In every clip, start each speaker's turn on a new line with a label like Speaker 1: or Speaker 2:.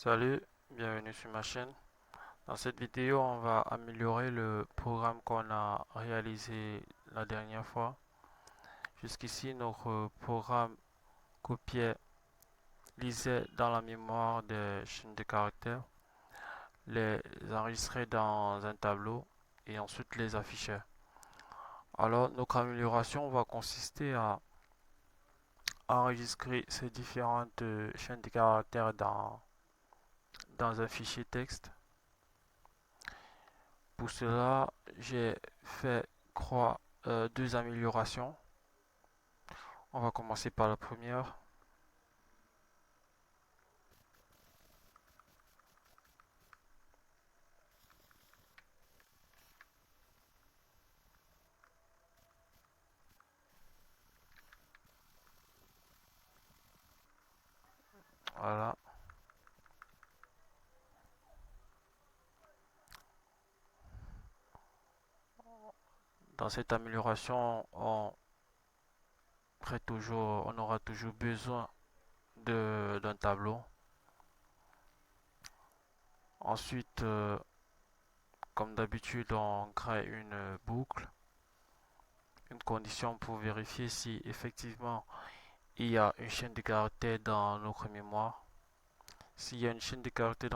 Speaker 1: Salut, bienvenue sur ma chaîne. Dans cette vidéo, on va améliorer le programme qu'on a réalisé la dernière fois. Jusqu'ici, notre programme copiait, lisait dans la mémoire des chaînes de caractères, les enregistrait dans un tableau et ensuite les affichait. Alors, notre amélioration va consister à enregistrer ces différentes chaînes de caractères dans un fichier texte. Pour cela, j'ai fait deux améliorations. On va commencer par la première. Voilà. Dans cette amélioration, on aura toujours besoin d'un tableau. Ensuite, comme d'habitude, on crée une boucle, une condition pour vérifier si effectivement il y a une chaîne de caractères dans notre mémoire. S'il y a une chaîne de caractères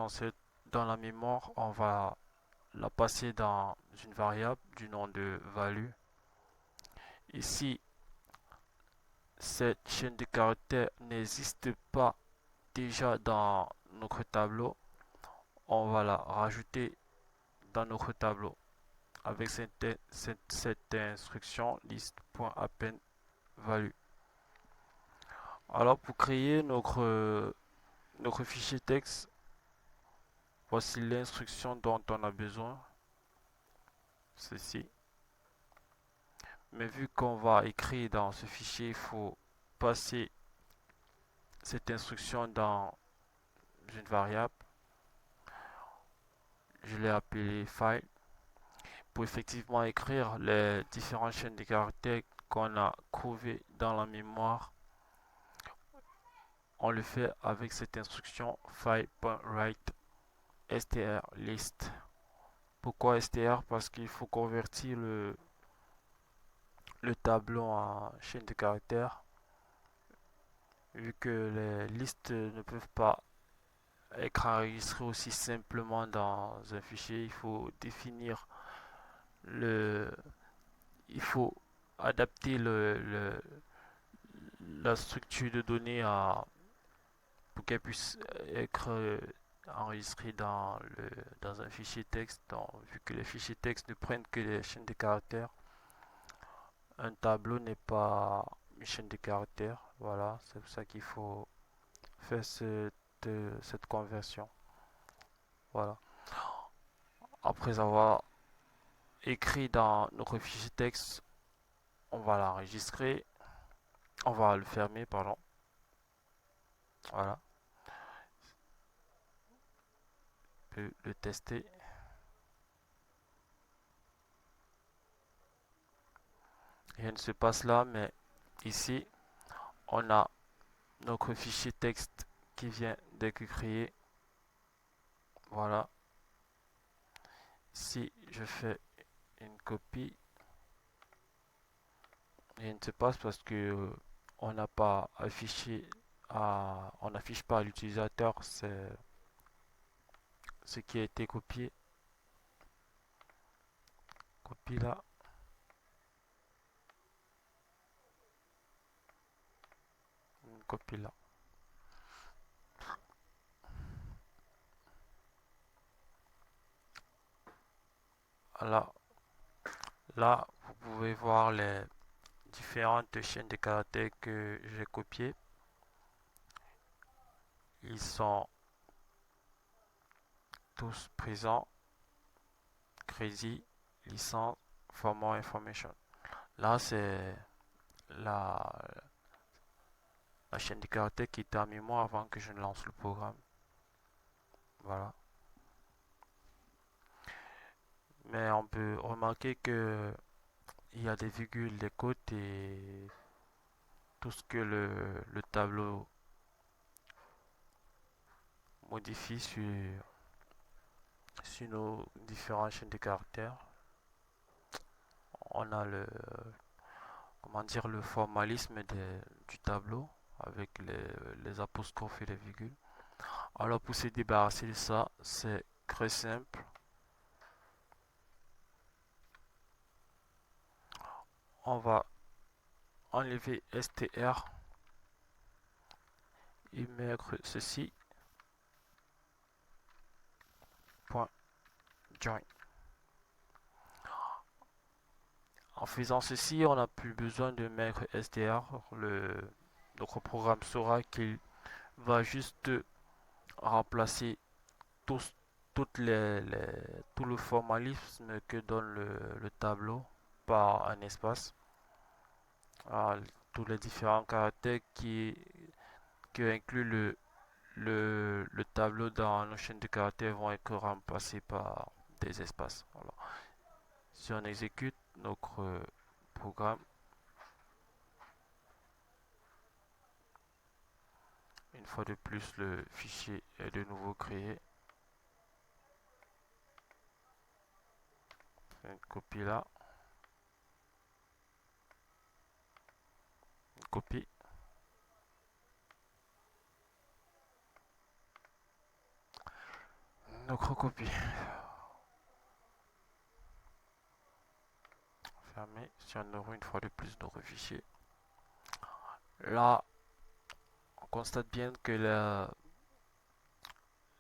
Speaker 1: dans la mémoire, on va la passer dans une variable du nom de value. Ici, cette chaîne de caractères n'existe pas déjà dans notre tableau, on va la rajouter dans notre tableau avec cette instruction list.append value. Alors pour créer notre fichier texte, voici l'instruction dont on a besoin, ceci. Mais vu qu'on va écrire dans ce fichier, il faut passer cette instruction dans une variable. Je l'ai appelée file pour effectivement écrire les différentes chaînes de caractères qu'on a trouvées dans la mémoire. On le fait avec cette instruction file.write strlist. Pourquoi str? Parce qu'il faut convertir le tableau en chaîne de caractères. Vu que les listes ne peuvent pas être enregistrées aussi simplement dans un fichier, il faut définir le, il faut adapter la structure de données pour qu'elle puisse être enregistrée dans un fichier texte. Donc, vu que les fichiers texte ne prennent que les chaînes de caractères, un tableau n'est pas une chaîne de caractères. Voilà, c'est pour ça qu'il faut faire cette conversion. Voilà. Après avoir écrit dans notre fichier texte, on va l'enregistrer, on va le fermer, pardon. Voilà, on peut le tester. Rien ne se passe là, mais ici, on a notre fichier texte qui vient d'être créé. Voilà. Si je fais une copie, rien ne se passe parce que on n'a pas affiché on n'affiche pas à l'utilisateur ce qui a été copié. Copie là, copie là. Alors là, vous pouvez voir les différentes chaînes de caractères que j'ai copiées. Ils sont tous présents. Crazy, licence, for more information. Là, c'est la, la chaîne de caractères qui était en mémoire avant que je ne lance le programme. Voilà. Mais on peut remarquer que il y a des virgules, des côtes et tout ce que le tableau modifie sur nos différentes chaînes de caractères. On a comment dire, le formalisme du tableau avec les apostrophes et les virgules. Alors pour se débarrasser de ça, c'est très simple. On va enlever str et mettre ceci, point join. En faisant ceci, on n'a plus besoin de mettre str. Notre programme saura qu'il va juste remplacer tout, tout le formalisme que donne le tableau par un espace. Alors, tous les différents caractères qui incluent le tableau dans nos chaînes de caractères vont être remplacés par des espaces. Alors, si on exécute notre programme, une fois de plus, le fichier est de nouveau créé. Une copie là, une copie, notre copie. Fermé. Si on ouvre une fois de plus notre fichier. Là, on constate bien que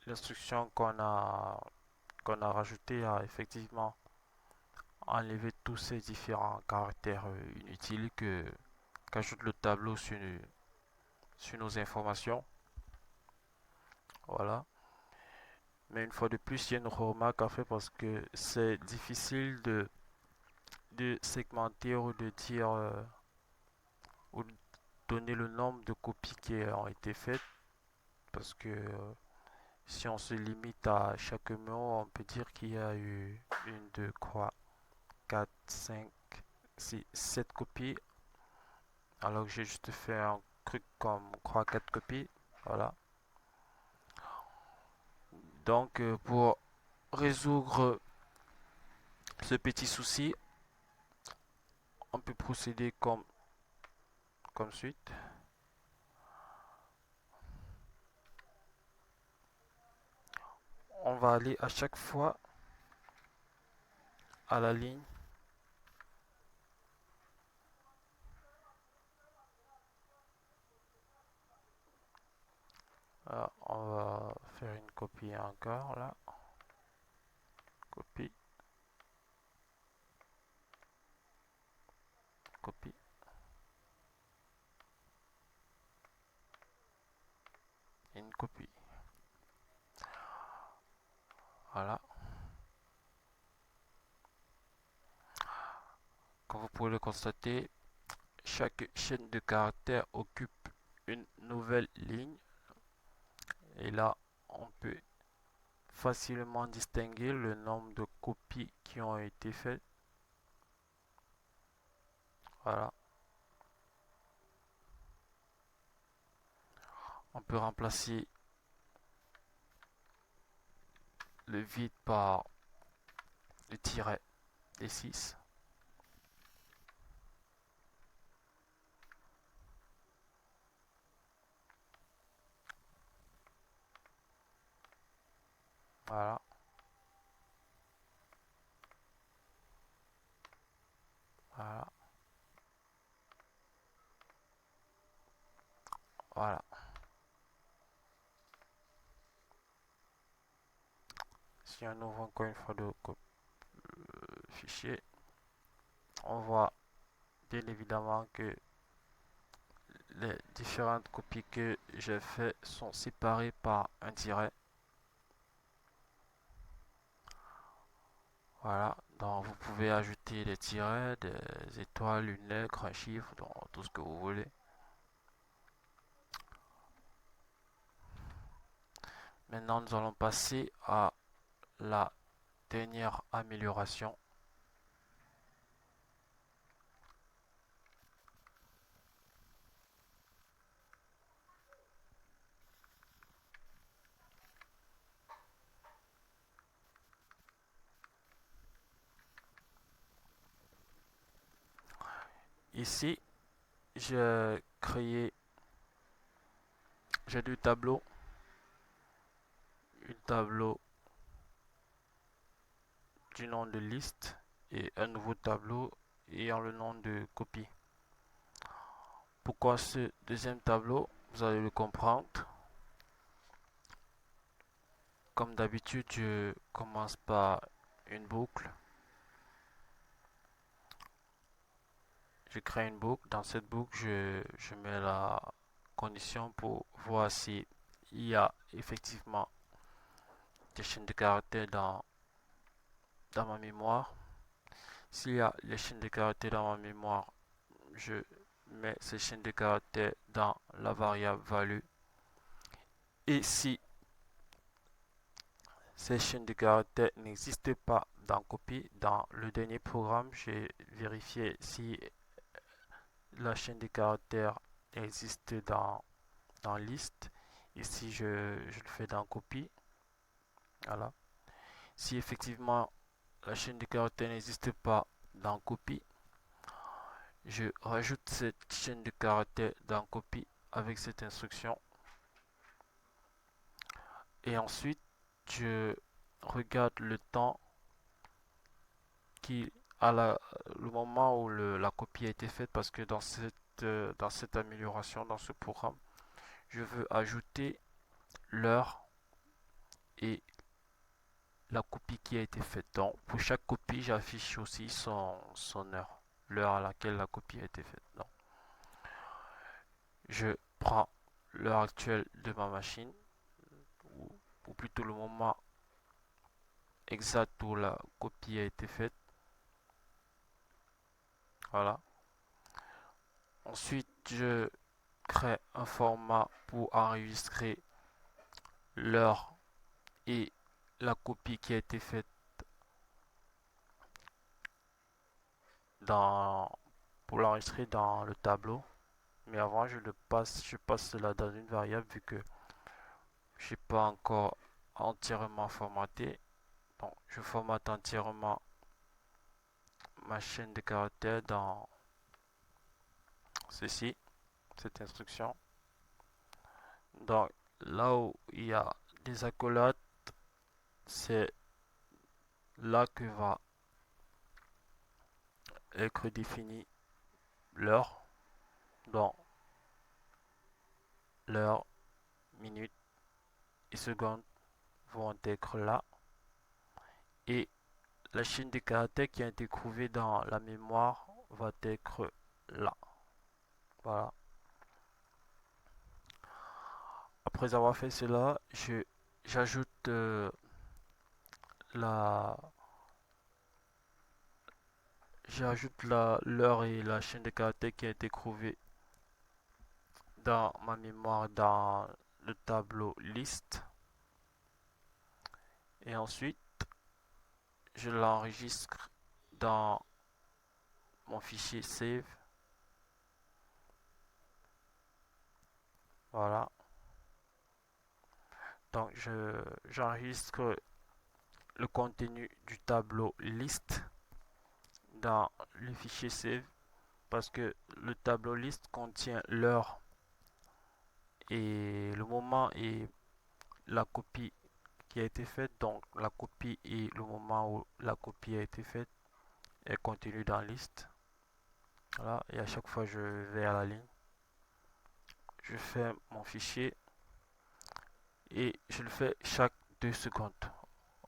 Speaker 1: l'instruction qu'on a rajoutée a effectivement enlevé tous ces différents caractères inutiles qu'ajoute le tableau sur nos informations. Voilà. Mais une fois de plus, il y a une remarque à faire parce que c'est difficile de segmenter ou de dire ou de donner le nombre de copies qui ont été faites parce que si on se limite à chaque mot, on peut dire qu'il y a eu une, deux, trois, 4, 5, 6, 7 copies. Alors que j'ai juste fait un truc comme 3, 4 copies. Voilà. Donc pour résoudre ce petit souci, on peut procéder comme suite. On va aller à chaque fois à la ligne. Alors, on va faire une copie encore là. Copie, copie, une copie. Voilà. Comme vous pouvez le constater, chaque chaîne de caractères occupe une nouvelle ligne. Et là, on peut facilement distinguer le nombre de copies qui ont été faites. Voilà. On peut remplacer le vide par le tiret des 6. Voilà. Voilà. Voilà. Si on ouvre encore une fois le fichier, on voit bien évidemment que les différentes copies que j'ai fait sont séparées par un tiret. Voilà, donc vous pouvez ajouter des tirets, des étoiles, une lettre, un chiffre, donc tout ce que vous voulez. Maintenant, nous allons passer à la dernière amélioration. Ici, j'ai créé, j'ai deux tableaux. Un tableau du nom de liste et un nouveau tableau ayant le nom de copie. Pourquoi ce deuxième tableau? Vous allez le comprendre. Comme d'habitude, je commence par une boucle. Je crée une boucle. Dans cette boucle, je mets la condition pour voir si il y a effectivement des chaînes de caractères dans ma mémoire. S'il y a les chaînes de caractères dans ma mémoire, je mets ces chaînes de caractères dans la variable value. Et si ces chaînes de caractères n'existent pas dans copie, dans le dernier programme, j'ai vérifié si la chaîne de caractères existe dans liste. Ici, je le fais dans copie. Voilà. Si effectivement la chaîne de caractères n'existe pas dans copie, je rajoute cette chaîne de caractères dans copie avec cette instruction. Et ensuite, je regarde le temps qui à le moment où la copie a été faite parce que dans cette amélioration, dans ce programme, je veux ajouter l'heure et la copie qui a été faite. Donc, pour chaque copie, j'affiche aussi son heure, l'heure à laquelle la copie a été faite. Donc, je prends l'heure actuelle de ma machine, ou, ou plutôt le moment exact où la copie a été faite. Voilà. Ensuite, je crée un format pour enregistrer l'heure et la copie qui a été faite dans, pour l'enregistrer dans le tableau. Mais avant, je passe cela dans une variable vu que je n'ai pas encore entièrement formaté. Donc, je formate entièrement ma chaîne de caractères dans ceci, cette instruction. Donc, là où il y a des accolades, c'est là que va être définie l'heure. Donc, l'heure, minute et seconde vont être là. Et la chaîne de caractères qui a été trouvée dans la mémoire va être là. Voilà. Après avoir fait cela, j'ajoute la l'heure et la chaîne de caractères qui a été trouvée dans ma mémoire dans le tableau liste. Et ensuite, je l'enregistre dans mon fichier save. Voilà. Donc, j'enregistre le contenu du tableau liste dans le fichier save parce que le tableau liste contient l'heure et le moment et la copie qui a été faite. Donc, la copie et le moment où la copie a été faite est contenu dans liste. Voilà. Et à chaque fois, je vais à la ligne. Je fais mon fichier et je le fais chaque 2 secondes.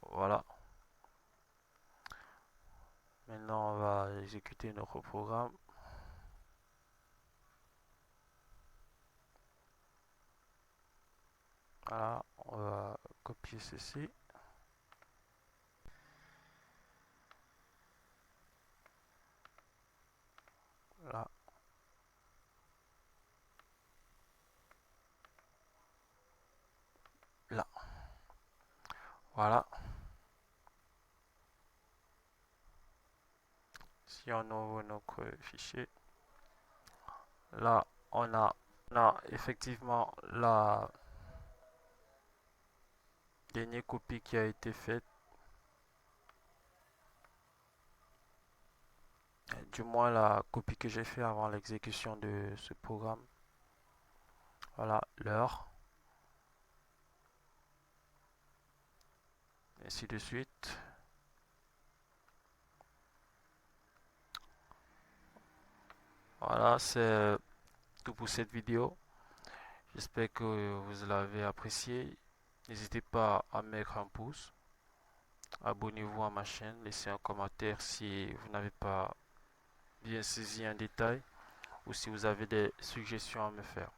Speaker 1: Voilà. Maintenant, on va exécuter notre programme. Voilà, on va copier ceci. Là, là. Voilà. Si on ouvre notre fichier, là, on a effectivement la dernière copie qui a été faite. du moins la copie que j'ai fait avant l'exécution de ce programme. Voilà l'heure, ainsi de suite. Voilà, c'est tout pour cette vidéo. J'espère que vous l'avez apprécié. N'hésitez pas à mettre un pouce. Abonnez-vous à ma chaîne. Laissez un commentaire si vous n'avez pas bien saisi un détail ou si vous avez des suggestions à me faire.